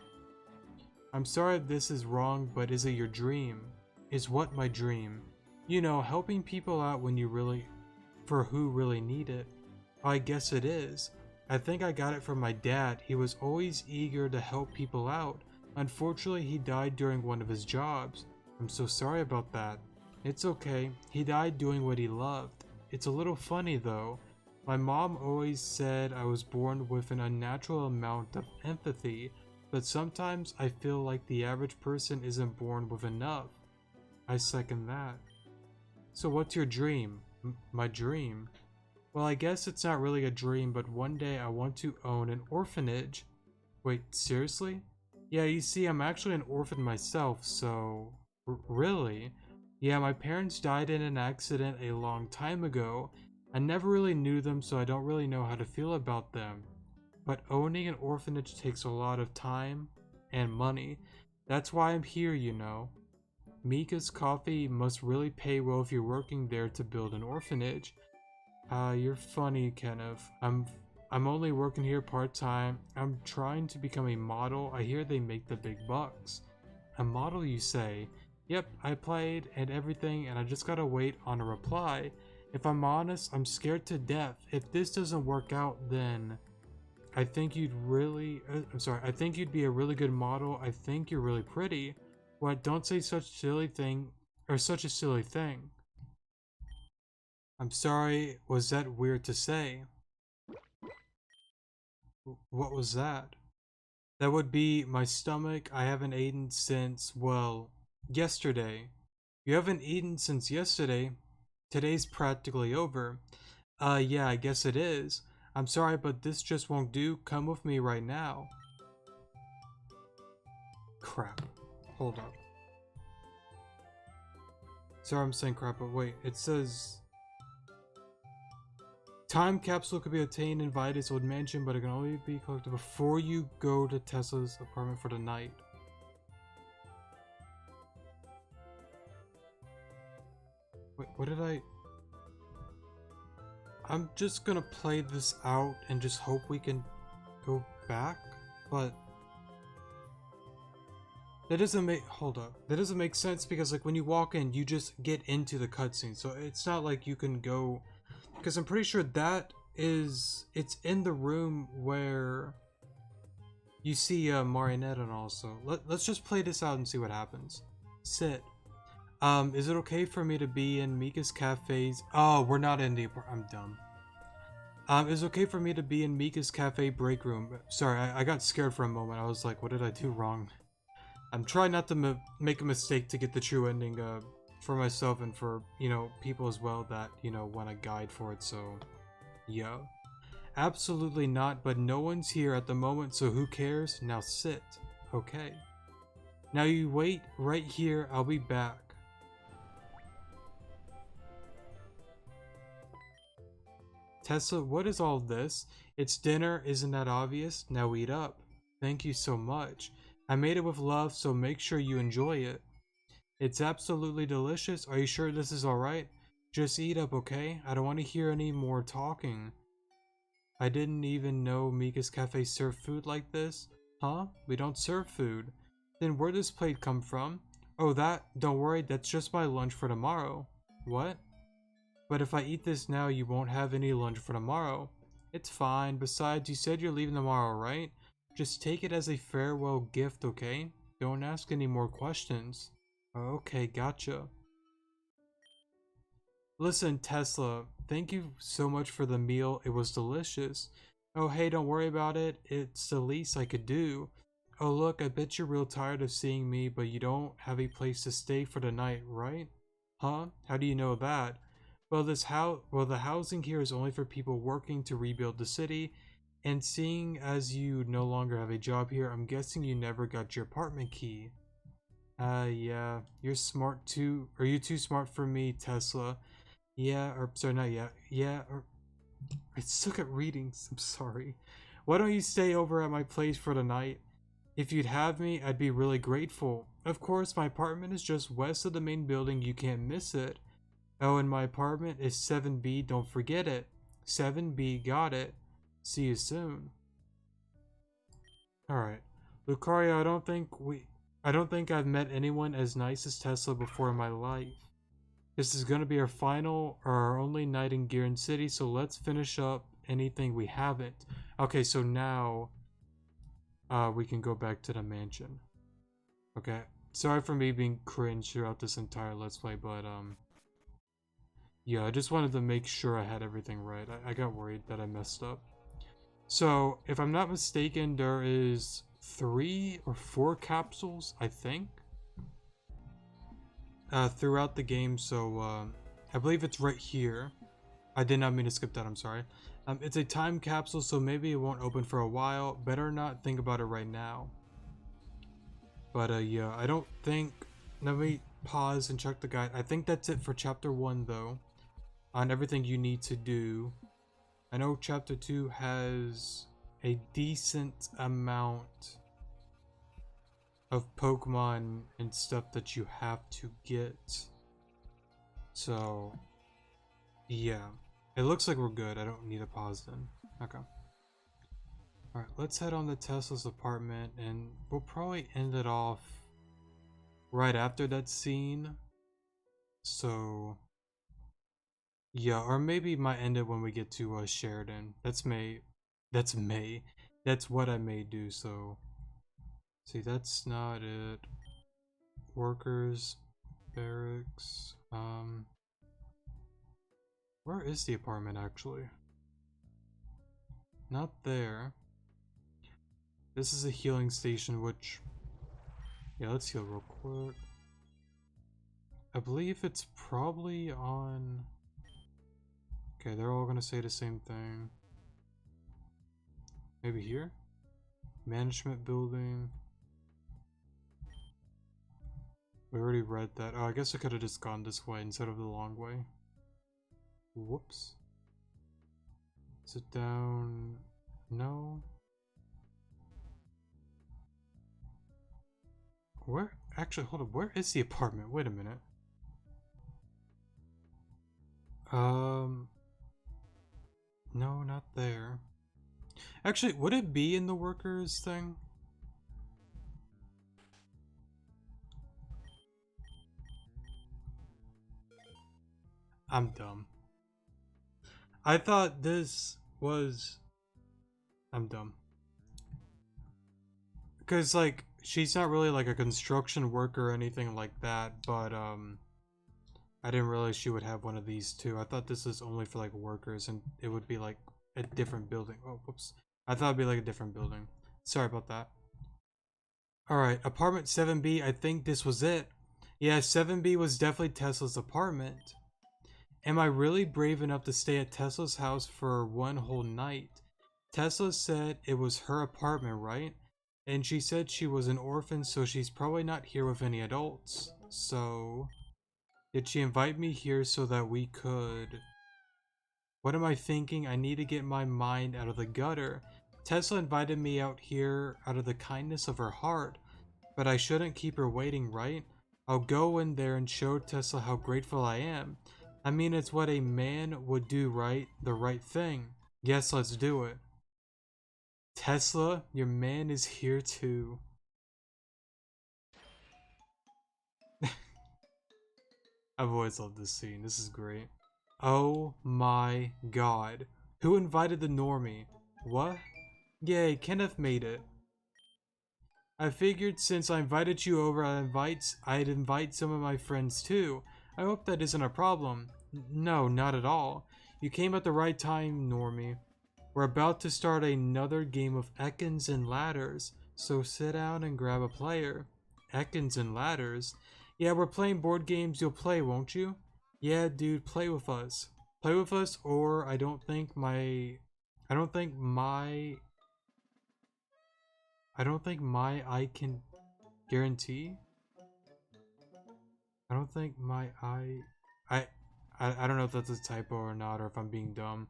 Speaker 1: I'm sorry if this is wrong, but is it your dream? Is what my dream? Helping people out when you really, for who really need it. I guess it is. I think I got it from my dad. He was always eager to help people out. Unfortunately, he died during one of his jobs. I'm so sorry about that. It's okay. He died doing what he loved. It's a little funny though. My mom always said I was born with an unnatural amount of empathy, but sometimes I feel like the average person isn't born with enough. I second that. So what's your dream? My dream? Well, I guess it's not really a dream, but one day I want to own an orphanage. Wait, seriously? Yeah, you see, I'm actually an orphan myself, so... Really? Yeah, my parents died in an accident a long time ago. I never really knew them, so I don't really know how to feel about them. But owning an orphanage takes a lot of time and money. That's why I'm here, Mika's Coffee must really pay well if you're working there to build an orphanage. You're funny, Kenneth. I'm only working here part-time. I'm trying to become a model. I hear they make the big bucks. A model, you say? Yep, I applied and everything, and I just gotta wait on a reply. If I'm honest, I'm scared to death. If this doesn't work out, then I think you'd really... I think you'd be a really good model. I think you're really pretty. What? Don't say such silly thing, or such a silly thing. I'm sorry, was that weird to say? What was that? That would be my stomach. I haven't eaten since, well, yesterday. You haven't eaten since yesterday? Today's practically over. Yeah, I guess it is. I'm sorry, but this just won't do. Come with me right now. Crap. Hold up. Sorry I'm saying crap, but wait. It says... Time capsule could be obtained in Vida's old mansion, but it can only be collected before you go to Tesla's apartment for the night. Wait, what did I... I'm just gonna play this out and just hope we can go back, but... That doesn't make... Hold up. That doesn't make sense because, like, when you walk in, you just get into the cutscene, so it's not like you can go... Because I'm pretty sure that is... It's in the room where you see Marionette and also. Let's just play this out and see what happens. Sit. Is it okay for me to be in Mika's cafes? Oh, we're not in the... I'm dumb. Is it okay for me to be in Mika's cafe break room? Sorry, I got scared for a moment. I was like, what did I do wrong? I'm trying not to make a mistake to get the true ending for myself and for, people as well that, want a guide for it, so... Yeah. Absolutely not, but no one's here at the moment, so who cares? Now sit. Okay. Now you wait right here, I'll be back. Tessa, what is all this? It's dinner, isn't that obvious? Now eat up. Thank you so much. I made it with love, so make sure you enjoy it. It's absolutely delicious. Are you sure this is alright? Just eat up, okay? I don't want to hear any more talking. I didn't even know Mika's Cafe served food like this. Huh? We don't serve food. Then where'd this plate come from? Oh, don't worry, that's just my lunch for tomorrow. What? But if I eat this now, you won't have any lunch for tomorrow. It's fine. Besides, you said you're leaving tomorrow, right? Just take it as a farewell gift, okay? Don't ask any more questions. Okay, gotcha. Listen, Tesla, thank you so much for the meal. It was delicious. Oh, hey, don't worry about it. It's the least I could do. Oh, look, I bet you're real tired of seeing me, but you don't have a place to stay for the night, right? Huh? How do you know that? Well, the housing here is only for people working to rebuild the city, and seeing as you no longer have a job here, I'm guessing you never got your apartment key. Yeah, you're smart too. Are you too smart for me, Tesla? Yeah, or sorry, not yet. Yeah, or I suck at readings. I'm sorry. Why don't you stay over at my place for the night? If you'd have me, I'd be really grateful. Of course, my apartment is just west of the main building. You can't miss it. Oh, and my apartment is 7B. Don't forget it. 7B, got it. See you soon. All right, Lucario. I don't think I've met anyone as nice as Tesla before in my life. This is going to be our final or our only night in Giron City, so let's finish up anything we haven't. Okay, so now we can go back to the mansion. Okay, sorry for me being cringe throughout this entire Let's Play, but yeah, I just wanted to make sure I had everything right. I got worried that I messed up. So, if I'm not mistaken, there is 3 or 4 capsules, I think, throughout the game, so I believe it's right here. I did not mean to skip that, I'm sorry. It's a time capsule, so maybe it won't open for a while. Better not think about it right now. But yeah, I don't think... Let me pause and check the guide. I think that's it for chapter 1 though, on everything you need to do. I know chapter 2 has a decent amount of Pokemon and stuff that you have to get. So, yeah. It looks like we're good. I don't need a pause then. Okay. Alright, let's head on to Tesla's apartment, and we'll probably end it off right after that scene. So, yeah, or maybe might end it when we get to Sheridan. That's what I may do, so... See, that's not it. Workers, barracks, where is the apartment actually? Not there. This is a healing station, which... Yeah, let's heal real quick. I believe it's probably on... Okay, they're all gonna say the same thing. Maybe here? Management building. We already read that. Oh, I guess I could have just gone this way instead of the long way. Whoops. Sit down. No. Where? Actually, hold up. Where is the apartment? Wait a minute. No, not there. Actually, would it be in the workers thing? I'm dumb. I thought this was... I'm dumb. Because, like, she's not really, like, a construction worker or anything like that, but, I didn't realize she would have one of these, too. I thought this was only for, like, workers, and it would be, like, a different building. Oh, whoops. I thought it'd be, like, a different building. Sorry about that. Alright, apartment 7B, I think this was it. Yeah, 7B was definitely Tesla's apartment. Am I really brave enough to stay at Tesla's house for one whole night? Tesla said it was her apartment, right? And she said she was an orphan, so she's probably not here with any adults. So, did she invite me here so that we could... What am I thinking? I need to get my mind out of the gutter. Tesla invited me out here out of the kindness of her heart, but I shouldn't keep her waiting, right? I'll go in there and show Tesla how grateful I am. I mean, it's what a man would do, right? The right thing. Yes, let's do it. Tesla, your man is here too. I've always loved this scene. This is great. Oh my god. Who invited the normie? What? Yay, Kenneth made it. I figured since I invited you over, I'd invite some of my friends too. I hope that isn't a problem. No, not at all. You came at the right time, normie. We're about to start another game of Ekans and Ladders, so sit down and grab a player. Ekans and Ladders? Yeah, we're playing board games. You'll play, won't you? Yeah, dude, play with us. Play with us, or I don't think my I can guarantee. I don't think my I I don't know if that's a typo or not, or if I'm being dumb.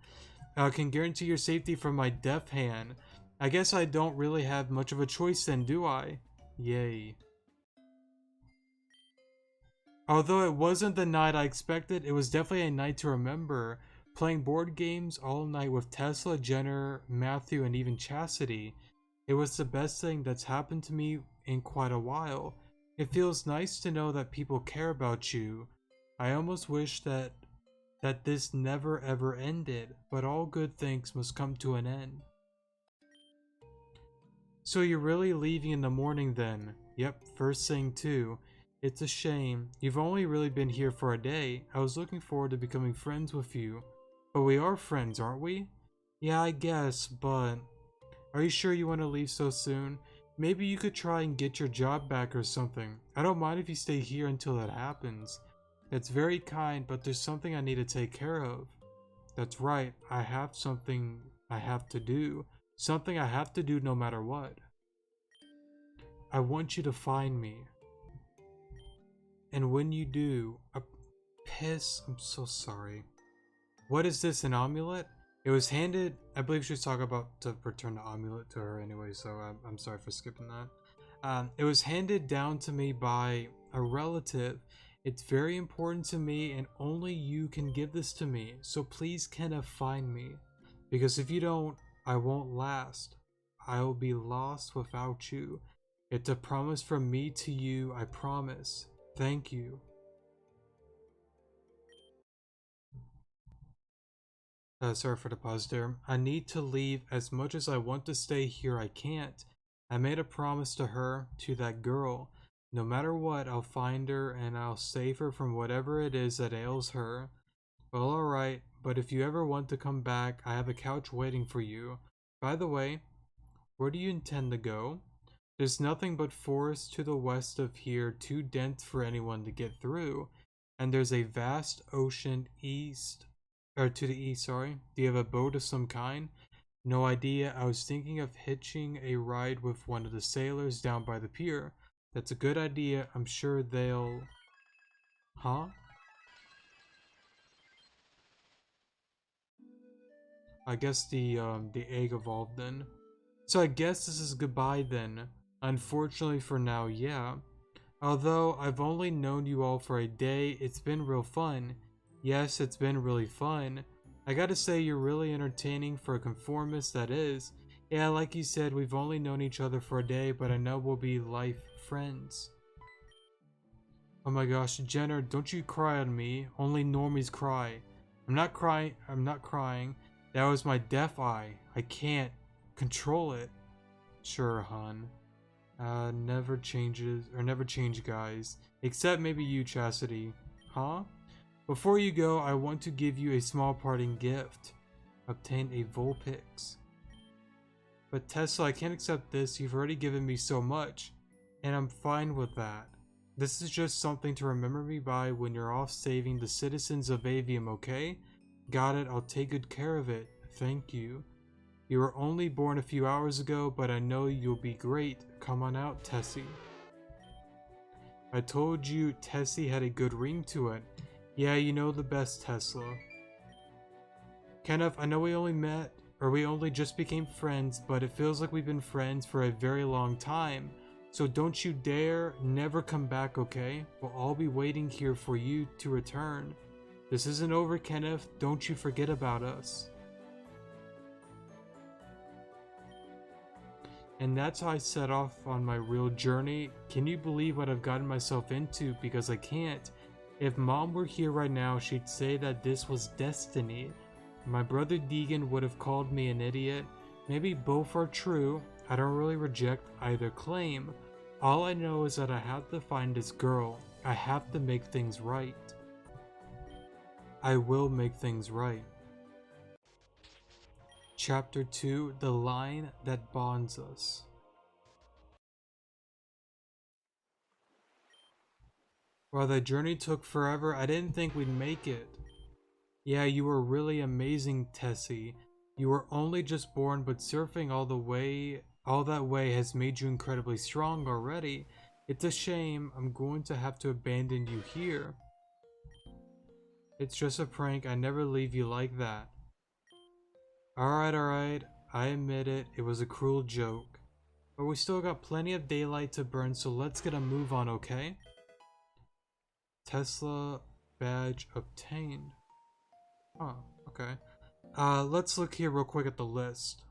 Speaker 1: Can guarantee your safety from my deaf hand. I guess I don't really have much of a choice then, do I? Yay. Although it wasn't the night I expected, it was definitely a night to remember. Playing board games all night with Tesla, Jenner, Matthew, and even Chastity. It was the best thing that's happened to me in quite a while. It feels nice to know that people care about you. I almost wish that this never ever ended, but all good things must come to an end. So you're really leaving in the morning then? Yep, first thing too. It's a shame. You've only really been here for a day. I was looking forward to becoming friends with you. But we are friends, aren't we? Yeah, I guess, but... Are you sure you want to leave so soon? Maybe you could try and get your job back or something. I don't mind if you stay here until that happens. That's very kind, but there's something I need to take care of. That's right, I have something I have to do. Something I have to do no matter what. I want you to find me. And when you do, I'm so sorry. What is this, an amulet? It was handed, I believe she was talking about to return the amulet to her anyway, so I'm sorry for skipping that. It was handed down to me by a relative. It's very important to me and only you can give this to me, so please Kenneth find me. Because if you don't, I won't last. I will be lost without you. It's a promise from me to you, I promise. Thank you. Sorry for the pause there. I need to leave. As much as I want to stay here, I can't. I made a promise to her, to that girl. No matter what, I'll find her and I'll save her from whatever it is that ails her. Well, alright, but if you ever want to come back, I have a couch waiting for you. By the way, where do you intend to go? There's nothing but forest to the west of here, too dense for anyone to get through. And there's a vast ocean east, or to the east, sorry. Do you have a boat of some kind? No idea. I was thinking of hitching a ride with one of the sailors down by the pier. That's a good idea. I'm sure they'll... Huh? I guess the egg evolved then. So I guess this is goodbye then. Unfortunately for now, yeah. Although I've only known you all for a day, it's been real fun. Yes, it's been really fun. I gotta say you're really entertaining for a conformist that is. Yeah, like you said, we've only known each other for a day, but I know we'll be life friends. Oh my gosh, Jenner, don't you cry on me. Only normies cry. I'm not crying. That was my deaf eye. I can't control it. Sure, hon. Never change guys. Except maybe you, Chastity. Huh? Before you go, I want to give you a small parting gift. Obtain a Vulpix. But Tesla, I can't accept this. You've already given me so much. And I'm fine with that. This is just something to remember me by when you're off saving the citizens of Avium, okay? Got it, I'll take good care of it. Thank you. You were only born a few hours ago, but I know you'll be great. Come on out, Tessie. I told you Tessie had a good ring to it. Yeah, you know the best, Tesla. Kenneth, I know we only just became friends, but it feels like we've been friends for a very long time. So don't you dare never come back, okay? We'll all be waiting here for you to return. This isn't over, Kenneth. Don't you forget about us. And that's how I set off on my real journey. Can you believe what I've gotten myself into? Because I can't. If Mom were here right now, she'd say that this was destiny. My brother Deegan would have called me an idiot. Maybe both are true. I don't really reject either claim. All I know is that I have to find this girl. I have to make things right. I will make things right. Chapter 2, The Line That Bonds Us. While the journey took forever, I didn't think we'd make it. Yeah, you were really amazing, Tessie. You were only just born, but surfing all that way has made you incredibly strong already. It's a shame. I'm going to have to abandon you here. It's just a prank. I never leave you like that. Alright. I admit it. It was a cruel joke. But we still got plenty of daylight to burn, so let's get a move on, okay? Tesla badge obtained. Oh, okay. Let's look here real quick at the list.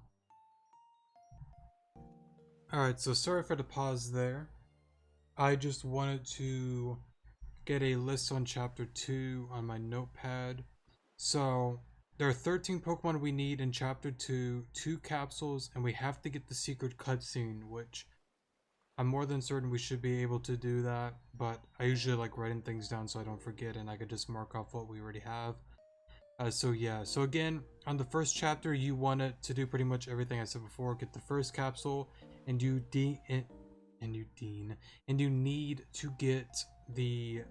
Speaker 1: Alright, so sorry for the pause there. I just wanted to get a list on chapter 2 on my notepad. So, there are 13 Pokemon we need in chapter 2, 2 capsules, and we have to get the secret cutscene, which I'm more than certain we should be able to do that, but I usually like writing things down so I don't forget and I could just mark off what we already have. So again, on the first chapter, you wanted to do pretty much everything I said before. Get the first capsule, and you need to get the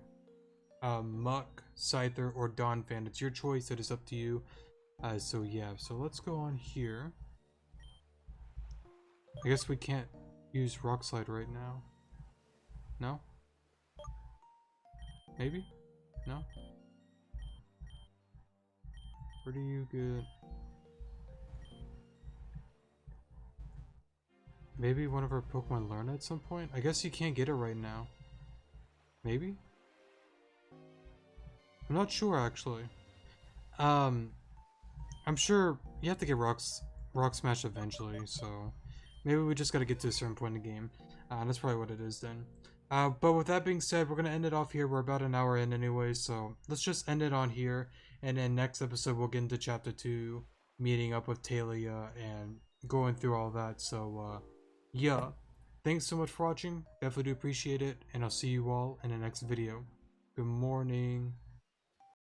Speaker 1: Muck, Scyther, or Donphan. It's your choice. It is up to you. So let's go on here. I guess we can't use Rock Slide right now. No? Maybe? No? Where do you get... Maybe one of our Pokemon learn at some point? I guess you can't get it right now. Maybe? I'm not sure, actually. I'm sure you have to get Rock Smash eventually, so... Maybe we just gotta get to a certain point in the game. That's probably what it is then. But with that being said, we're gonna end it off here. We're about an hour in anyway, so let's just end it on here. And then next episode, we'll get into chapter 2, meeting up with Talia and going through all that. So, yeah. Thanks so much for watching. Definitely do appreciate it. And I'll see you all in the next video. Good morning.